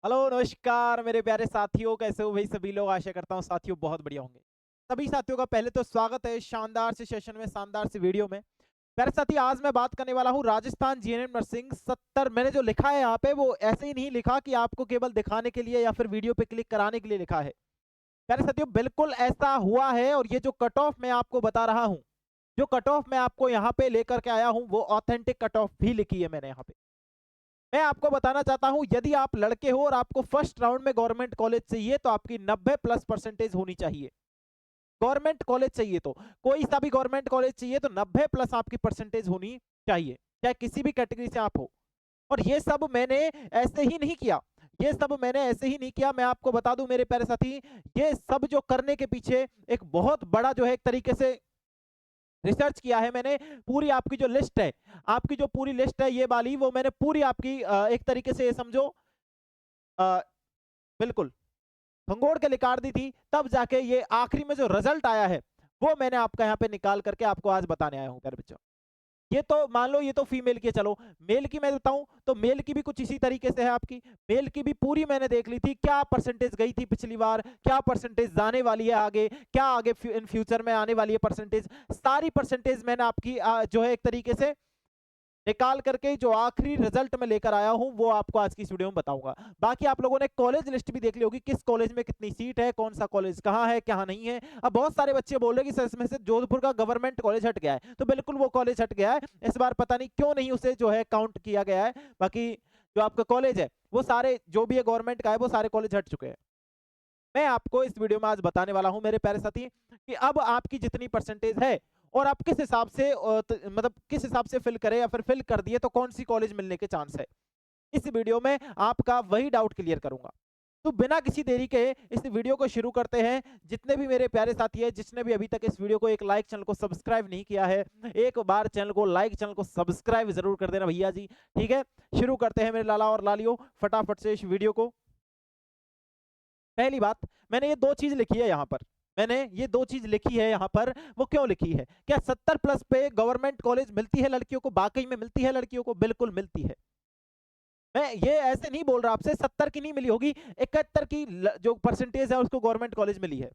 Hello नमस्कार मेरे प्यारे साथियों, कैसे हो भाई सभी लोग। आशा करता हूँ साथियों बहुत बढ़िया होंगे। सभी साथियों का पहले तो स्वागत है शानदार से सेशन में, शानदार से वीडियो में। प्यारे साथी, आज मैं बात करने वाला हूँ राजस्थान जीएनएम नर्सिंग 70। मैंने जो लिखा है यहाँ पे वो ऐसे ही नहीं लिखा कि आपको केवल दिखाने के लिए या फिर वीडियो पे क्लिक कराने के लिए लिखा है। प्यारे साथियों, बिल्कुल ऐसा हुआ है। और ये जो कट ऑफ मैं आपको बता रहा हूँ, जो कट ऑफ मैं आपको यहाँ पे लेकर के आया हूँ, वो ऑथेंटिक कट ऑफ भी लिखी है मैंने यहाँ पे। मैं आपको बताना चाहता हूं, यदि आप लड़के हो और आपको फर्स्ट राउंड में गवर्नमेंट कॉलेज चाहिए तो आपकी 90 प्लस परसेंटेज होनी चाहिए। गवर्नमेंट कॉलेज चाहिए तो, कोई सा भी गवर्नमेंट कॉलेज चाहिए तो 90 प्लस आपकी परसेंटेज होनी चाहिए, चाहे किसी भी कैटेगरी से आप हो। और ये सब मैंने ऐसे ही नहीं किया, ये सब मैंने ऐसे ही नहीं किया। मैं आपको बता दूं मेरे प्यारे साथी, ये सब जो करने के पीछे एक बहुत बड़ा जो है एक तरीके से रिसर्च किया है मैंने। पूरी आपकी जो लिस्ट है, आपकी जो पूरी लिस्ट है ये वाली, वो मैंने पूरी आपकी एक तरीके से ये समझो अ, बिल्कुल भंगोड़ के निकाल दी थी। तब जाके ये आखिरी में जो रिजल्ट आया है वो मैंने आपका यहाँ पे निकाल करके आपको आज बताने आया हूँ प्यारे बच्चों। ये तो मान लो, ये तो फीमेल की है, चलो मेल की मैं बताऊं तो मेल की भी कुछ इसी तरीके से है आपकी। मेल की भी पूरी मैंने देख ली थी, क्या परसेंटेज गई थी पिछली बार, क्या परसेंटेज जाने वाली है आगे, क्या आगे इन फ्यूचर में आने वाली है परसेंटेज। सारी परसेंटेज मैंने आपकी जो है एक तरीके से निकाल करके जो आखिरी रिजल्ट में लेकर आया हूं वो आपको आज की इस वीडियो में बताऊंगा। बाकी आप लोगों ने कॉलेज लिस्ट भी देख ली होगी, किस कॉलेज में कितनी सीट है, कौन सा कॉलेज कहाँ है कहाँ नहीं है। अब बहुत सारे बच्चे बोल रहे हैं कि सर इसमें से जोधपुर का गवर्नमेंट कॉलेज हट गया है, तो बिल्कुल वो कॉलेज हट गया है। इस बार पता नहीं क्यों नहीं उसे जो है काउंट किया गया है। बाकी जो आपका कॉलेज है वो सारे जो भी है गवर्नमेंट का है, वो सारे कॉलेज हट चुके हैं। मैं आपको इस वीडियो में आज बताने वाला हूं मेरे प्यारे साथी कि अब आपकी जितनी परसेंटेज है और आप किस हिसाब से मतलब किस हिसाब से फिल करें, या फिर फिल कर दिए तो कौन सी कॉलेज मिलने के चांस है, इस वीडियो में आपका वही डाउट क्लियर करूंगा। तो बिना किसी देरी के इस वीडियो को शुरू करते हैं। जितने भी मेरे प्यारे साथी हैं, जिसने भी अभी तक इस वीडियो को एक लाइक, चैनल को सब्सक्राइब नहीं किया है, एक बार चैनल को लाइक, चैनल को सब्सक्राइब जरूर कर देना भैया जी। ठीक है, शुरू करते हैं मेरे लाला और लालियों फटाफट से इस वीडियो को। पहली बात, मैंने ये दो चीज लिखी है यहाँ पर, मैंने ये दो चीज लिखी है यहाँ पर। वो क्यों लिखी है? क्या 70 प्लस पे गवर्नमेंट कॉलेज मिलती है लड़कियों को? वाकई में मिलती है लड़कियों को, बिल्कुल मिलती है। मैं ये ऐसे नहीं बोल रहा आपसे 70 की नहीं मिली होगी, 71 की जो परसेंटेज है उसको गवर्नमेंट कॉलेज मिली है।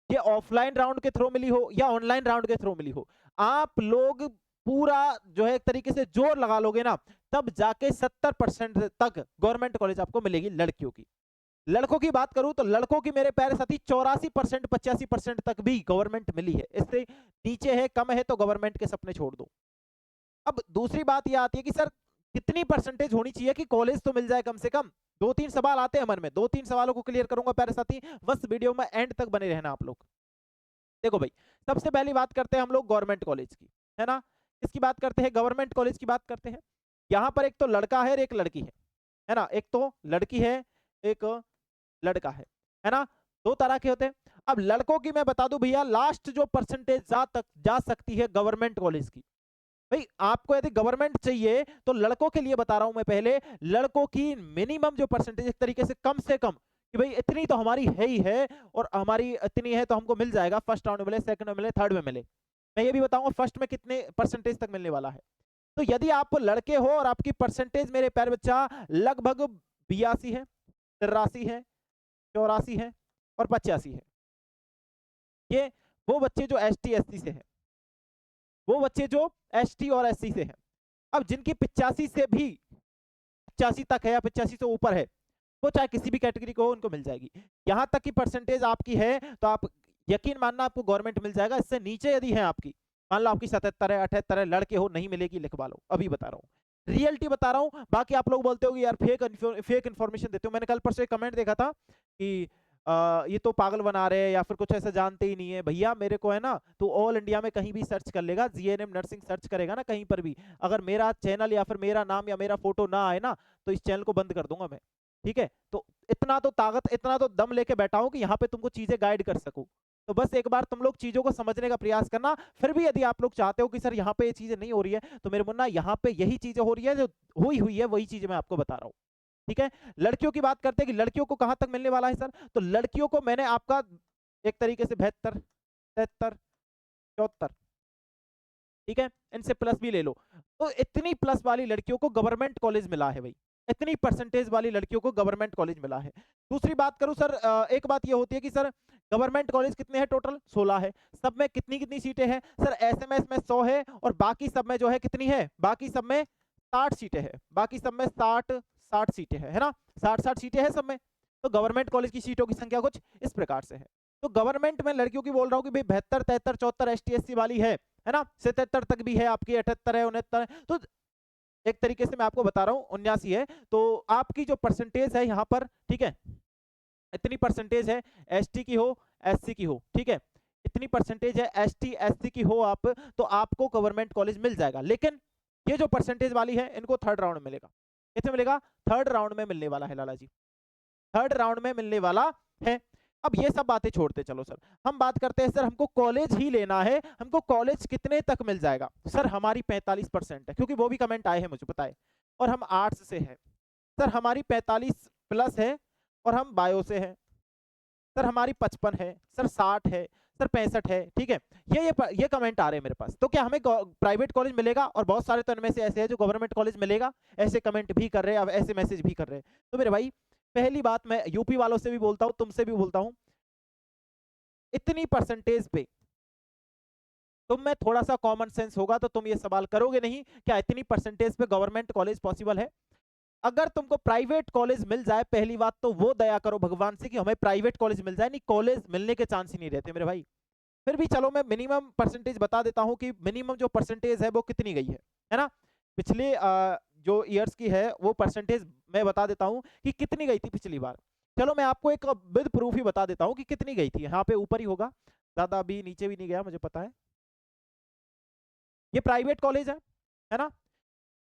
ये ऑफलाइन राउंड के थ्रू मिली हो या ऑनलाइन राउंड के थ्रू मिली हो, आप लोग पूरा जो है एक तरीके से जोर लगा लोगे ना, तब जाके 70% तक गवर्नमेंट कॉलेज आपको मिलेगी लड़कियों की। लड़कों की बात करूं तो लड़कों की मेरे प्यारे साथी 84% 85% तक भी गवर्नमेंट मिली है। इससे नीचे है, कम है, तो गवर्नमेंट के सपने छोड़ दो। अब दूसरी बात यह आती है कि सर कितनी परसेंटेज होनी चाहिए कि कॉलेज तो मिल जाए कम से कम। दो तीन सवाल आते हैं मन में, दो तीन सवालों को क्लियर करूंगा प्यारे साथी, बस वीडियो में एंड तक बने रहना आप लोग। देखो भाई, सबसे पहली बात करते हैं हम लोग गवर्नमेंट कॉलेज की, है ना। इसकी बात करते हैं, गवर्नमेंट कॉलेज की बात करते हैं। यहाँ पर एक तो लड़का है और एक लड़की है ना। एक तो लड़की है, एक लड़का है ना। दो तरह के होते हैं। अब लड़कों की मैं बता दूं भैया, लास्ट जो परसेंटेज जा सकती है गवर्नमेंट कॉलेज की। भाई आपको यदि गवर्नमेंट चाहिए तो लड़कों के लिए बता रहा हूं मैं, पहले लड़कों की मिनिमम जो परसेंटेज एक तरीके से कम कि भाई इतनी तो हमारी है ही है, और हमारी इतनी है तो हमको मिल जाएगा, फर्स्ट राउंड में मिले, सेकंड में मिले, थर्ड में मिले। मैं ये भी बताऊंगा फर्स्ट में कितने परसेंटेज तक मिलने वाला है। तो यदि आप लड़के हो और आपकी परसेंटेज मेरे प्यारे बच्चा लगभग 82 है, 83 है, 84 है और 85 है, ये वो बच्चे जो एस टी एस सी से है, वो बच्चे जो एस टी और एस सी से है। अब जिनकी 85 से भी 85 तक है या 85 से ऊपर है, वो चाहे किसी भी कैटेगरी को हो, उनको मिल जाएगी। यहां तक की परसेंटेज आपकी है तो आप यकीन मानना आपको गवर्नमेंट मिल जाएगा। इससे नीचे यदि है आपकी, मान लो आपकी 77 है, 78 है, लड़के हो, नहीं मिलेगी, लिखवा लो, अभी बता रहा हूँ, रियलिटी बता रहा हूँ। बाकी आप लोग बोलते हो कि यार फेक इन्फॉर्मेशन देते हो। मैंने कल परसों एक कमेंट देखा था कि ये तो पागल बना रहे हैं या फिर कुछ ऐसा जानते ही नहीं है। भैया मेरे को है ना, तो ऑल इंडिया में कहीं भी सर्च कर लेगा, जीएनएम नर्सिंग सर्च करेगा ना कहीं पर भी, अगर मेरा चैनल या फिर मेरा नाम या मेरा फोटो ना आए ना, तो इस चैनल को बंद कर दूंगा मैं। ठीक है, तो इतना तो ताकत, इतना तो दम लेके बैठा हूं कि यहाँ पे तुमको चीजें गाइड कर सकूं। तो बस एक बार तुम लोग चीजों को समझने का प्रयास करना। फिर भी यदि आप लोग चाहते हो कि सर यहाँ पे ये चीजें नहीं हो रही है, तो मेरे मुन्ना यहाँ पे यही चीजें हो रही है जो हुई हुई है, वही चीजें मैं आपको बता रहा हूँ। ठीक है, लड़कियों की बात करते हैं कि लड़कियों को कहां तक मिलने वाला है सर। तो लड़कियों को मैंने आपका एक तरीके से 72, 73, 74, ठीक है, इनसे प्लस भी ले लो, तो इतनी प्लस वाली लड़कियों को गवर्नमेंट कॉलेज मिला है भाई। इतनी परसेंटेज वाली लड़कियों को गवर्नमेंट कॉलेज मिला है। दूसरी बात करूं सर, एक बात ये होती है कि सर गवर्नमेंट कॉलेज कितने हैं टोटल? 16 है। सब में कितनी कितनी सीटें हैं सर? एसएमएस में 100 है और बाकी सब में जो है कितनी है? बाकी सब में 60 सीटें हैं। बाकी सब में 60 सीटें हैं, है ना? 60 सीटें हैं सब में। तो गवर्नमेंट कॉलेज की सीटों की संख्या कुछ इस प्रकार से है। तो गवर्नमेंट में लड़कियों की बोल रहा हूँ कि भाई 72, 73, 74 ST SC वाली है ना? 77 तक भी है आपकी, 78 है, 69 है। तो एक तरीके से मैं आपको बता रहा हूँ 79 है। तो आपकी जो परसेंटेज है यहाँ पर, ठीक है, इतनी परसेंटेज है एसटी की हो, एससी की हो, ठीक है, इतनी परसेंटेज है एसटी एससी की हो आप, तो आपको गवर्नमेंट कॉलेज मिल जाएगा। लेकिन ये जो परसेंटेज वाली है इनको थर्ड राउंड में मिलेगा। कितने मिलेगा? थर्ड राउंड में मिलने वाला है लाला जी, थर्ड राउंड में मिलने वाला है। अब ये सब बातें छोड़ते चलो सर, हम बात करते हैं सर हमको कॉलेज ही लेना है, हमको कॉलेज कितने तक मिल जाएगा? सर हमारी 45% है, क्योंकि वो भी कमेंट आए हैं मुझे पता है, और हम आर्ट्स से हैं। सर हमारी 45 प्लस है और हम बायो से हैं। सर हमारी 55 है, सर 60 है, सर 65 है, ठीक है। ये कमेंट आ रहे हैं मेरे पास। तो क्या हमें प्राइवेट कॉलेज मिलेगा? और बहुत सारे तो इनमें से ऐसे हैं जो गवर्नमेंट कॉलेज मिलेगा, ऐसे कमेंट भी कर रहे हैं, अब ऐसे मैसेज भी कर रहे हैं। तो मेरे भाई पहली बात मैं यूपी वालों से भी बोलता हूं, तुमसे भी बोलता हूं, इतनी परसेंटेज पे तुम में थोड़ा सा कॉमन सेंस होगा तो तुम ये सवाल करोगे नहीं क्या इतनी परसेंटेज पे गवर्नमेंट कॉलेज पॉसिबल है? अगर तुमको प्राइवेट कॉलेज मिल जाए, पहली बात तो वो दया करो भगवान से कि हमें प्राइवेट कॉलेज मिल जाए, नहीं कॉलेज मिलने के चांस ही नहीं रहते मेरे भाई। फिर भी चलो मैं मिनिमम परसेंटेज बता देता हूं कि मिनिमम जो परसेंटेज है वो कितनी गई है ना? पिछले जो ईयर्स की है वो परसेंटेज मैं बता देता हूं कि कितनी गई थी पिछली बार। चलो मैं आपको एक विद प्रूफ ही बता देता हूं कि कितनी गई थी। यहाँ पे ऊपर ही होगा, ज्यादा अभी नीचे भी नहीं गया मुझे पता है। ये प्राइवेट कॉलेज है ना?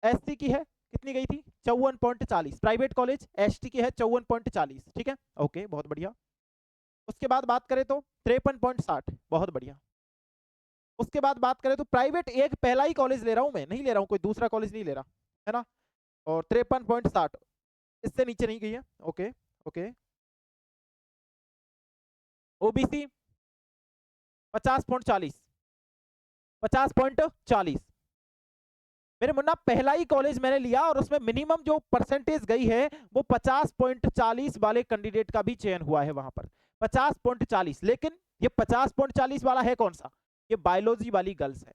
एससी की है, कितनी गई थी? 54.40। प्राइवेट कॉलेज एसटी की है 54.40, ठीक है, ओके बहुत बढ़िया। उसके बाद बात करें तो 53.60, बहुत बढ़िया। उसके बाद बात करें तो प्राइवेट एक पहला ही कॉलेज ले रहा हूं मैं, नहीं ले रहा हूं कोई दूसरा कॉलेज नहीं ले रहा, है ना? और 53.60, इससे नीचे नहीं गई है, ओके ओके। ओबीसी 50.40, 50.40। मेरे मुन्ना पहला ही कॉलेज मैंने लिया और उसमें मिनिमम जो परसेंटेज गई है वो 50.40 वाले कैंडिडेट का भी चयन हुआ है वहां पर, 50.40। लेकिन ये 50.40 वाला है कौन सा? ये बायोलॉजी वाली गर्ल्स है।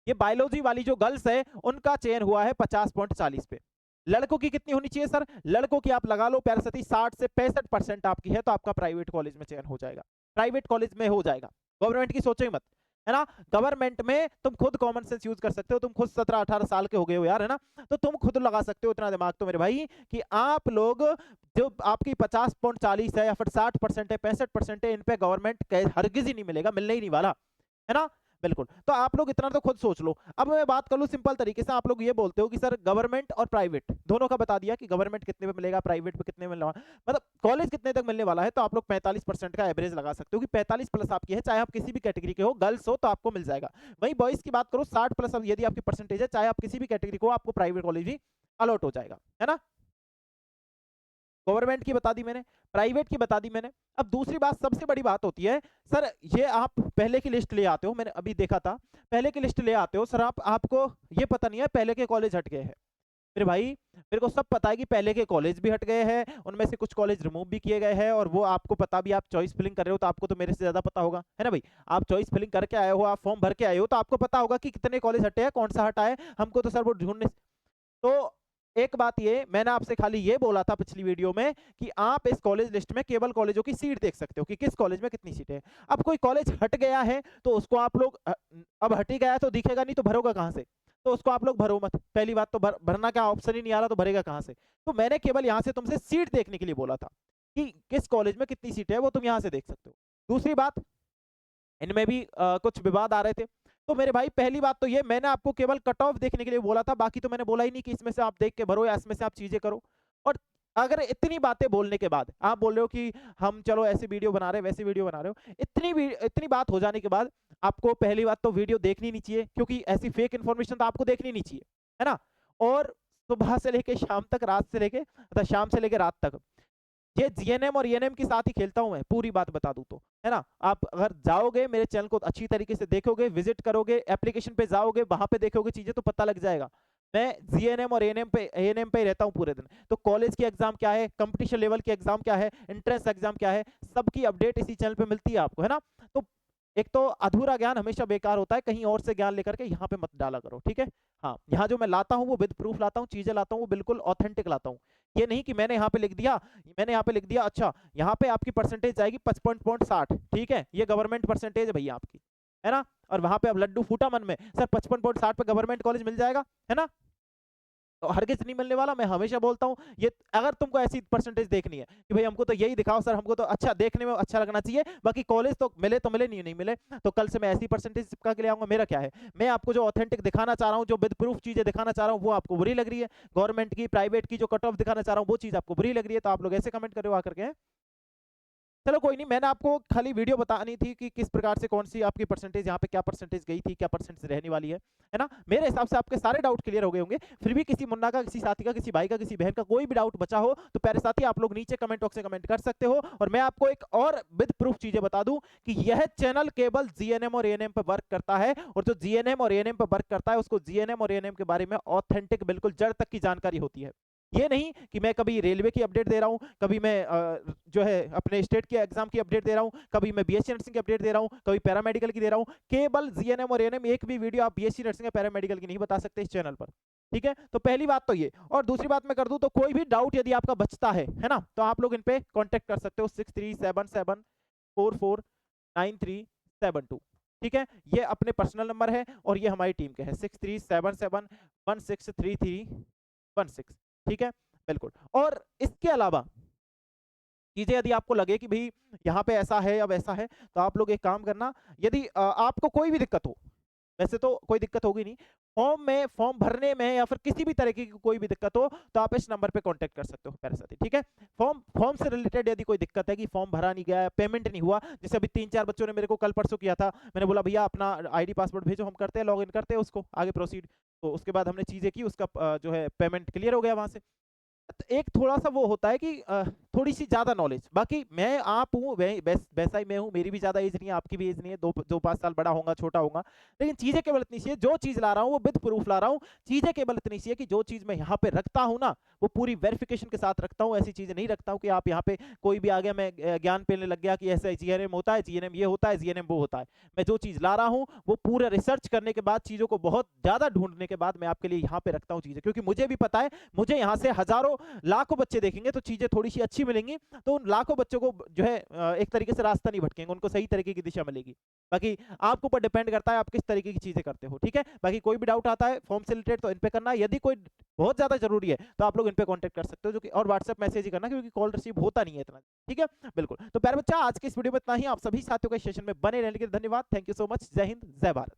ये बायोलॉजी वाली जो गर्ल्स है उनका चयन हुआ है 50.40 पे। लड़कों की कितनी होनी चाहिए सर? लड़कों की आप लगा लो प्यारे साथी 60 से 65% आपकी है तो आपका प्राइवेट कॉलेज में चयन हो जाएगा, प्राइवेट कॉलेज में हो जाएगा। गवर्नमेंट की सोचो ही मत, है ना? गवर्नमेंट में तुम खुद कॉमन सेंस यूज कर सकते हो, तुम खुद 17-18 साल के हो गए हो यार, है ना? तो तुम खुद लगा सकते हो इतना दिमाग तो मेरे भाई कि आप लोग जो आपकी 50.40 है या फिर 60% है, 65% है, इन पे गवर्नमेंट हरगिज ही नहीं मिलेगा, मिलने ही नहीं वाला, है ना? बिल्कुल। तो आप लोग इतना तो खुद सोच लो। अब मैं बात कर लूं सिंपल तरीके से, आप लोग ये बोलते हो कि सर गवर्नमेंट और प्राइवेट दोनों का बता दिया कि गवर्नमेंट कितने पे मिलेगा, प्राइवेट पे कितने मिलने वाला, मतलब कॉलेज कितने तक मिलने वाला है, तो आप लोग 45% का एवरेज लगा सकते हो कि 45 प्लस आपकी है, चाहे आप किसी भी कैटेगरी के हो, गर्ल्स हो तो आपको मिल जाएगा। वही बॉयज की बात करो 60 प्लस, अब यदि आपकी परसेंटेज है, चाहे आप किसी भी कैटेगरी को, आपको प्राइवेट कॉलेज भी अलॉट हो जाएगा, है ना? गवर्नमेंट की बता दी मैंने, प्राइवेट की बता दी मैंने। अब दूसरी बात, सबसे बड़ी बात होती है सर, ये आप पहले की लिस्ट ले आते हो, मैंने अभी देखा था, पहले की लिस्ट ले आते हो सर आप, आपको ये पता नहीं है पहले के कॉलेज हट गए हैं। फिर भाई मेरे को सब पता है कि पहले के कॉलेज भी हट गए हैं, उनमें से कुछ कॉलेज रिमूव भी किए गए हैं, और वो आपको पता भी, आप चॉइस फिलिंग कर रहे हो तो आपको तो मेरे से ज्यादा पता होगा, है ना भाई? आप चॉइस फिलिंग करके आए हो, आप फॉर्म भर के आए हो, तो आपको पता होगा कि कितने कॉलेज हटे हैं, कौन सा हटा है, हमको तो सर वो ढूंढने। तो एक बात ये मैंने आपसे खाली ये बोला था पिछली वीडियो में कि आप इस कॉलेज लिस्ट में केवल कॉलेजों की सीट देख सकते हो कि किस कॉलेज में कितनी सीटें हैं। अब कोई कॉलेज हट गया है तो उसको आप लोग, अब हट ही गया है तो दिखेगा नहीं तो भरोगा कहां से? तो उसको आप लोग भरो मत, पहली बात तो भरना का ऑप्शन ही नहीं आ रहा तो भरेगा कहां से? तो मैंने केवल यहां से तुमसे सीट देखने के लिए बोला था कि किस कॉलेज में कितनी सीटें है, वो तुम यहां से देख सकते हो। दूसरी बात, इनमें भी कुछ विवाद आ रहे थे, तो मेरे भाई पहली बात तो ये, मैंने आपको केवल कट ऑफ देखने के लिए बोला था, बाकी तो मैंने बोला ही नहीं कि इसमें से आप देख के भरो या इसमें से आप चीजें करो। और अगर इतनी बातें बोलने के बाद आप बोल रहे हो कि हम चलो ऐसे वीडियो बना रहे हैं वैसे वीडियो बना रहे हो, इतनी बात हो जाने के बाद आपको पहली बात तो वीडियो देखनी नहीं चाहिए, क्योंकि ऐसी फेक इन्फॉर्मेशन तो आपको देखनी नहीं चाहिए, है ना? और सुबह से लेके शाम तक, रात से लेके, मतलब शाम से लेके रात तक ये जीएनएम और ईएनएम के साथ ही खेलता हूं मैं, पूरी बात बता दूं तो, है ना? आप अगर जाओगे मेरे चैनल को अच्छी तरीके से देखोगे, विजिट करोगे, एप्लीकेशन पे जाओगे, वहां पे देखोगे चीजें तो पता लग जाएगा। मैं जीएनएम और एएनएम पे ही रहता हूँ पूरे दिन। तो कॉलेज की एग्जाम क्या है, कंपटीशन लेवल की एग्जाम क्या है, एंट्रेंस एग्जाम क्या है, सबकी अपडेट इसी चैनल पे मिलती है आपको, है ना। तो एक तो अधूरा ज्ञान हमेशा बेकार होता है, कहीं और से ज्ञान लेकर के यहाँ पे मत डाला करो, ठीक है। हाँ, यहाँ जो मैं लाता हूँ वो विद प्रूफ लाता हूँ, चीजें लाता हूँ वो बिल्कुल ऑथेंटिक लाता हूँ। ये नहीं कि मैंने यहाँ पे लिख दिया, अच्छा यहाँ पे आपकी परसेंटेज जाएगी 55.60, ठीक है, ये गवर्नमेंट परसेंटेज है भैया आपकी, है ना। और वहां पे अब लड्डू फूटा मन में, सर 55.60 पे गवर्नमेंट कॉलेज मिल जाएगा, है ना। तो हरगिज नहीं मिलने वाला। मैं हमेशा बोलता हूँ ये, अगर तुमको ऐसी परसेंटेज देखनी है कि भाई हमको तो यही दिखाओ सर, हमको तो अच्छा देखने में अच्छा लगना चाहिए, बाकी कॉलेज तो मिले नहीं मिले, तो कल से मैं ऐसी परसेंटेज चिपका के ले आऊंगा। मेरा क्या है, मैं आपको जो ऑथेंटिक दिखाना चाह रहा हूँ, जो विद प्रूफ चीजें दिखाना चाह रहा हूँ, वो आपको बुरी लग रही है। गवर्नमेंट की, प्राइवेट की जो कट ऑफ दिखाना चाह रहा हूँ, वो चीज आपको बुरी लग रही है, तो आप लोग ऐसे कमेंट करो आकर के। चलो कोई नहीं, मैंने आपको खाली वीडियो बतानी थी कि किस प्रकार से कौन सी आपकी परसेंटेज, यहाँ पे क्या परसेंटेज गई थी, क्या परसेंटेज रहने वाली है ना। मेरे हिसाब से आपके सारे डाउट क्लियर हो गए होंगे। फिर भी किसी मुन्ना का, किसी साथी का, किसी भाई का, किसी बहन का कोई भी डाउट बचा हो तो प्यारे साथी आप लोग नीचे कमेंट बॉक्स में कमेंट कर सकते हो। और मैं आपको एक और विद प्रूफ चीजें बता दूं कि यह चैनल केवल जीएनएम और एएनएम पर वर्क करता है, और जो जीएनएम और एएनएम पर वर्क करता है उसको जीएनएम और एएनएम के बारे में ऑथेंटिक बिल्कुल जड़ तक की जानकारी होती है। ये नहीं कि मैं कभी रेलवे की अपडेट दे रहा हूँ, कभी मैं जो है अपने स्टेट के एग्जाम की अपडेट दे रहा हूँ, कभी मैं बीएससी नर्सिंग की अपडेट दे रहा हूँ, कभी पैरामेडिकल की दे रहा हूँ। केवल जीएनएम और एएनएम, एक भी वीडियो आप बीएससी नर्सिंग या पैरामेडिकल की नहीं बता सकते इस चैनल पर, ठीक है। तो पहली बात तो ये, और दूसरी बात मैं कर दूं तो कोई भी डाउट यदि आपका बचता है ना, तो आप लोग इन पे कांटेक्ट कर सकते हो 6377449372, ठीक है। ये अपने पर्सनल नंबर है और ये हमारी टीम के है 6377163316, ठीक है, बिल्कुल। और इसके अलावा चीजें यदि आपको लगे कि भाई यहाँ पे ऐसा है या वैसा है, तो आप लोग एक काम करना, यदि आपको कोई भी दिक्कत हो, वैसे तो कोई दिक्कत होगी नहीं, फॉर्म भरने में या फिर किसी भी तरीके की कोई भी दिक्कत हो, तो आप इस नंबर पे कांटेक्ट कर सकते हो मेरे साथ, ठीक है। फॉर्म से रिलेटेड यदि कोई दिक्कत है कि फॉर्म भरा नहीं गया, पेमेंट नहीं हुआ, जैसे अभी 3-4 बच्चों ने मेरे को कल परसों किया था, मैंने बोला भैया अपना आईडी पासवर्ड भेजो, हम करते हैं, लॉग इन करते हैं उसको, आगे प्रोसीड। तो उसके बाद हमने चीजें की, उसका जो है पेमेंट क्लियर हो गया वहां से। एक थोड़ा सा वो होता है कि थोड़ी सी ज्यादा नॉलेज, बाकी मैं आप हूँ वैसा ही मैं हूँ, मेरी भी ज्यादा एज नहीं है, आपकी भी एज नहीं है, 2-5 साल बड़ा होगा, छोटा होगा, लेकिन चीजें केवल इतनी सी है, जो चीज ला रहा हूँ वो विद प्रूफ ला रहा हूँ। चीजें केवल इतनी सी है कि जो चीज मैं यहाँ पे रखता हूँ ना, वो पूरी वेरिफिकेशन के साथ रखता हूँ। ऐसी चीजें नहीं रखता हूँ कि आप यहाँ पे कोई भी आ गया, मैं ज्ञान पेलने लग गया कि ऐसा जीएनएम होता है, जीएनएम ये होता है, जीएनएम वो होता है। मैं जो चीज ला रहा हूँ वो पूरा रिसर्च करने के बाद, चीजों को बहुत ज्यादा ढूंढने के बाद मैं आपके लिए यहाँ पे रखता हूँ चीजें, क्योंकि मुझे भी पता है, मुझे यहाँ से हजारों लाखों बच्चे देखेंगे तो चीजें थोड़ी सी अच्छी मिलेंगी, तो उन लाखों बच्चों को जो है एक तरीके से रास्ता नहीं भटकेंगे, उनको सही तरीके की दिशा मिलेगी। बाकी आपके ऊपर डिपेंड करता है आप किस तरीके की चीजें करते हो, ठीक है। बाकी कोई भी डाउट आता है फॉर्म से रिलेटेड तो इन पे करना, यदि कोई बहुत ज्यादा जरूरी है तो आप लोग इन पे कांटेक्ट कर सकते हो, जो कि और व्हाट्सएप मैसेज ही करना, क्योंकि कॉल रिसीव होता नहीं है इतना, ठीक है। बिल्कुल, तो प्यारे बच्चा आज के इस वीडियो में इतना ही। आप सभी साथियों के सेशन में बने रहने के लिए धन्यवाद। Thank you so much. जय हिंद, जय भारत।